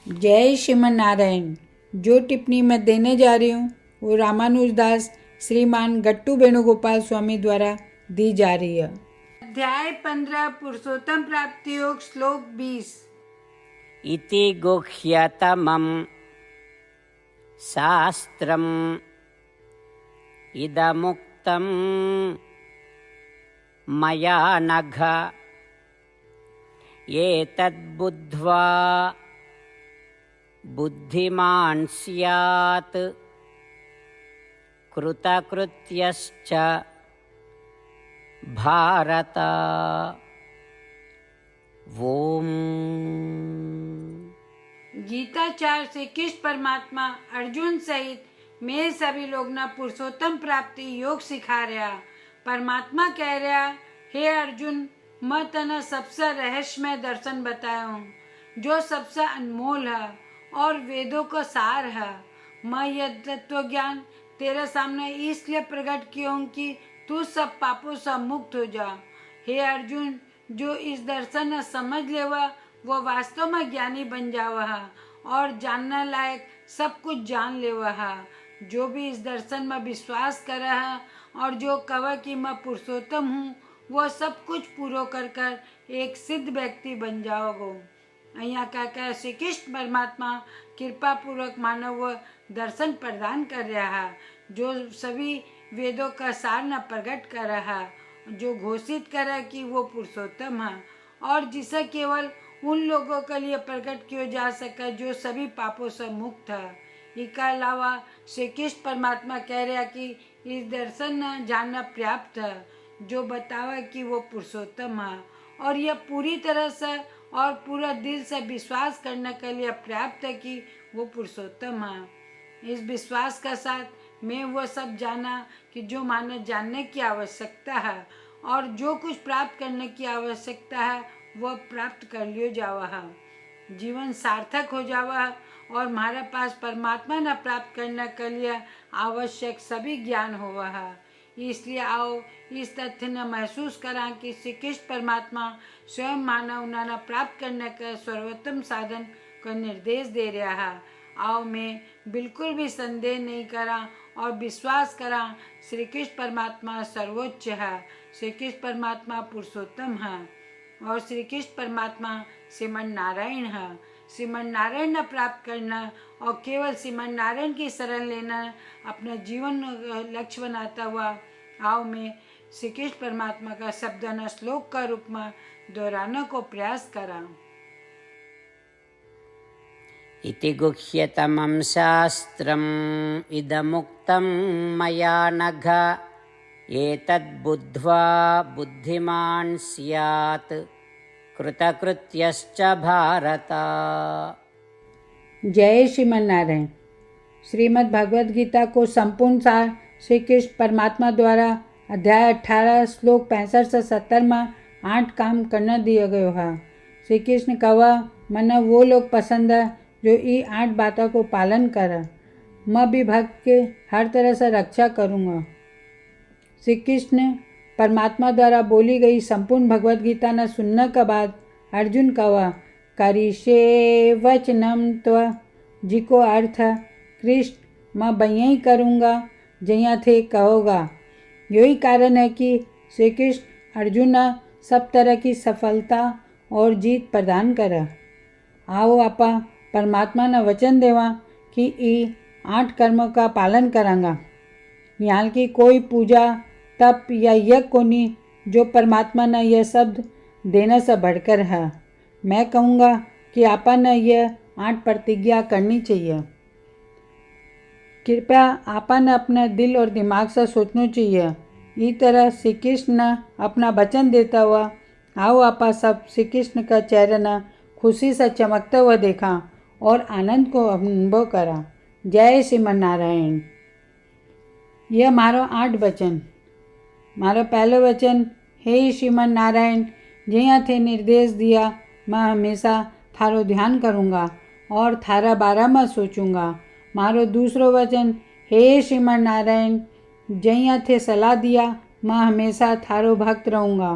जय श्रीमन नारायण। जो टिप्पणी मैं देने जा रही हूँ वो रामानुजदास श्रीमान गट्टू वेणुगोपाल स्वामी द्वारा दी जा रही है। अध्याय 15 पुरुषोत्तम प्राप्ति योग श्लोक 20। इति गुह्यतमं शास्त्रम् इदमुक्तं मया नघ एतद्बुद्ध्वा बुद्धिमान् स्यात् कृतकृत्यश्च भारत। ओम। गीताचार्य से कृष्ण परमात्मा अर्जुन सहित मेरे सभी लोग न पुरुषोत्तम प्राप्ति योग सिखा रहा। परमात्मा कह रहा, हे अर्जुन, मैं तना सबसे रहस्यमय दर्शन बताया हूँ जो सबसे अनमोल है और वेदों का सार है। मैं यह तत्व ज्ञान तेरे सामने इसलिए प्रकट किया हूँ कि तू सब पापों से मुक्त हो जा। हे अर्जुन, जो इस दर्शन न समझ लेवा वो वास्तव में ज्ञानी बन जावा है और जानने लायक सब कुछ जान लेवा है। जो भी इस दर्शन में विश्वास करे है और जो कहे कि मैं पुरुषोत्तम हूँ वो सब कुछ पूरा कर एक सिद्ध व्यक्ति बन जाओगे। અહીંયા કાકા શ્રી कृष्ण परमात्मा कृपा पूर्वक मानव दर्शन प्रदान कर रहा है जो सभी वेदों का सार न प्रकट कर रहा है, जो घोषित करे कि वो पुरुषोत्तम है और जिसे केवल उन लोगों के लिए प्रकट किया जा सके जो सभी पापों से मुक्त है। इसके अलावा श्री कृष्ण परमात्मा कह रहा कि इस दर्शन न जानना पर्याप्त है जो बतावे कि वो पुरुषोत्तम है और यह पूरी तरह से और पूरा दिल से विश्वास करने के लिए पर्याप्त है कि वो पुरुषोत्तम है। इस विश्वास के साथ मैं वो सब जाना कि जो माने जानने की आवश्यकता है और जो कुछ प्राप्त करने की आवश्यकता है वह प्राप्त कर लियो जावा है। जीवन सार्थक हो जावा है और हमारे पास परमात्मा न प्राप्त करने के लिए आवश्यक सभी ज्ञान हुआ है। इसलिए आओ इस तथ्य ने महसूस करा कि श्री कृष्ण परमात्मा स्वयं मानव उन्हें प्राप्त करने के सर्वोत्तम साधन का निर्देश दे रहा है। आओ मैं बिल्कुल भी संदेह नहीं करा और विश्वास करा श्री कृष्ण परमात्मा सर्वोच्च है, श्री कृष्ण परमात्मा पुरुषोत्तम है और श्री कृष्ण परमात्मा श्रीमन नारायण है। श्रीमन नारायण न प्राप्त करना और केवल श्रीमन नारायण की शरण लेना अपना जीवन लक्ष्य बनाता हुआ आओ मैं श्री कृष्ण परमात्मा का शब्द न श्लोक का रूप में दोहराने को प्रयास करा। इति गुह्यतमं शास्त्रम् इदमुक्तं मया नघ एतद्बुद्ध्वा बुद्धिमान् स्यात् कृतकृत्यश्च भारत। जय श्रीमन नारायण। श्रीमद् भगवद गीता को संपूर्ण सार श्री कृष्ण परमात्मा द्वारा अध्याय 18 श्लोक 65 से 70 में 8 काम करना दिया गया है। श्री कृष्ण कहा, मना वो लोग पसंद है जो ये 8 बातों को पालन करे। मैं भी भक्त के हर तरह से रक्षा करूँगा। श्री कृष्ण परमात्मा द्वारा बोली गई संपूर्ण भगवद गीता न सुनने के बाद अर्जुन कहा, करिष्ये वचनम त्व, जिको अर्थ कृष्ण मैं बइया ही करूँगा जैया थे कहोगा। यही कारण है कि श्री कृष्ण अर्जुन सब तरह की सफलता और जीत प्रदान करे। आओ आपा परमात्मा ने वचन देवा कि ये 8 कर्मों का पालन करांगा। यहाँ की कोई पूजा तप या यज्ञ को नहीं जो परमात्मा ने यह शब्द देने से बढ़कर है। मैं कहूँगा कि आपा ने यह 8 प्रतिज्ञा करनी चाहिए। कृपया आपा ने अपने दिल और दिमाग से सोचना चाहिए। इस तरह श्री कृष्ण ने अपना वचन देता हुआ आओ आपा सब श्री कृष्ण का चेहरा न खुशी से चमकता हुआ देखा और आनंद को अनुभव करा। जय श्रीमन नारायण। यह मारो 8 वचन। मारो पहलो वचन, हे श्रीमन नारायण, जैया थे निर्देश दिया मैं हमेशा थारो ध्यान करूँगा और थारा बारे में सोचूंगा। मारो दूसरो वचन, हे श्रीमन नारायण, जैया थे सलाह दिया मैं हमेशा थारो भक्त रहूँगा।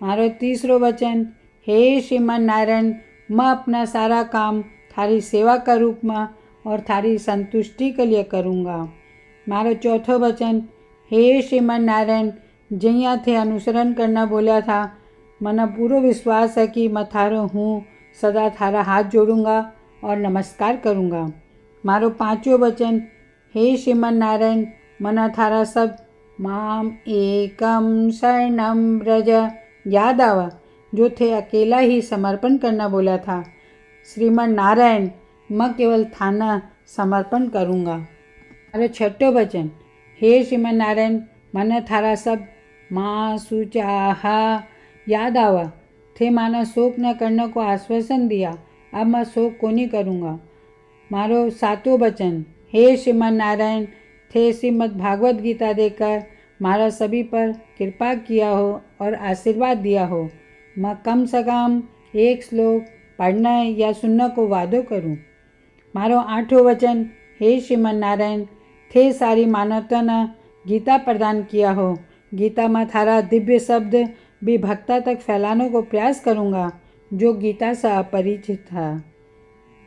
मारो तीसरो वचन, हे श्रीमन नारायण, मैं अपना सारा काम थारी सेवा का रूप में और थारी संतुष्टि के लिए करूँगा। मारो चौथो वचन, हे श्रीमन नारायण, जैया थे अनुसरण करना बोला था, मना पूरो विश्वास है कि मैं थारो हूँ, सदा थारा हाथ जोड़ूंगा और नमस्कार करूँगा। मारो पांचवो वचन, हे श्रीमन नारायण, मना थारा सब माम एकम शरणम ब्रज याद आवा, जो थे अकेला ही समर्पण करना बोला था। श्रीमन नारायण, मैं केवल थाना समर्पण करूँगा। मारो छठो वचन, हे श्रीमन नारायण, मन थारा सब माँ सुचाहा याद आवा, थे माना शोक न करने को आश्वासन दिया, अब मैं शोक को नहीं करूँगा। मारो सातों वचन, हे श्रीमन नारायण, थे श्रीमद् भागवत गीता देकर मारा सभी पर कृपा किया हो और आशीर्वाद दिया हो, मैं कम से कम एक श्लोक पढ़ना या सुनने को वादो करूं। मारो आठों वचन, हे श्रीमन नारायण, थे सारी मानवता ने गीता प्रदान किया हो, गीता में थारा दिव्य शब्द भी भक्ता तक फैलाने को प्रयास करूँगा, जो गीता से अपरिचित था।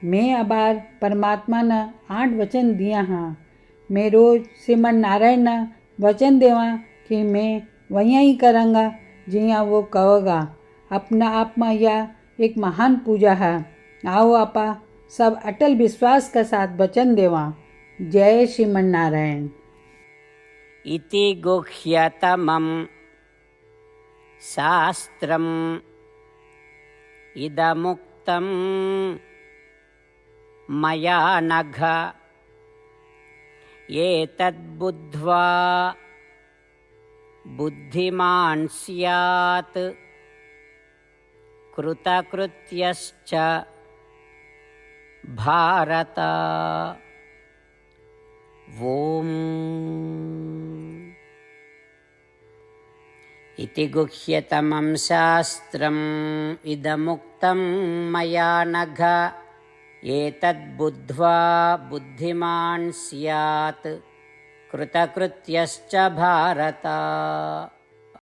मैं अबार परमात्मा ने 8 वचन दिया हाँ, मैं रोज श्रीमन नारायण ने वचन देवा कि मैं वहीं ही करूँगा जिया वो कहोगा। अपना आप में यह एक महान पूजा है। आओ आपा सब अटल विश्वास के साथ वचन देवा। जय श्रीमन नारायण। इति गुह्यतमं शास्त्रम् इदमुक्तं मया नघ, एतद्बुद्ध्वा बुद्धिमान् स्यात् कृतकृत्यश्च भारत। ओम। इति गुह्यतमं शास्त्रम् इदमुक्तं मया नघ, एतद्बुद्ध्वा बुद्धिमान् स्यात् कृतकृत्यश्च भारत।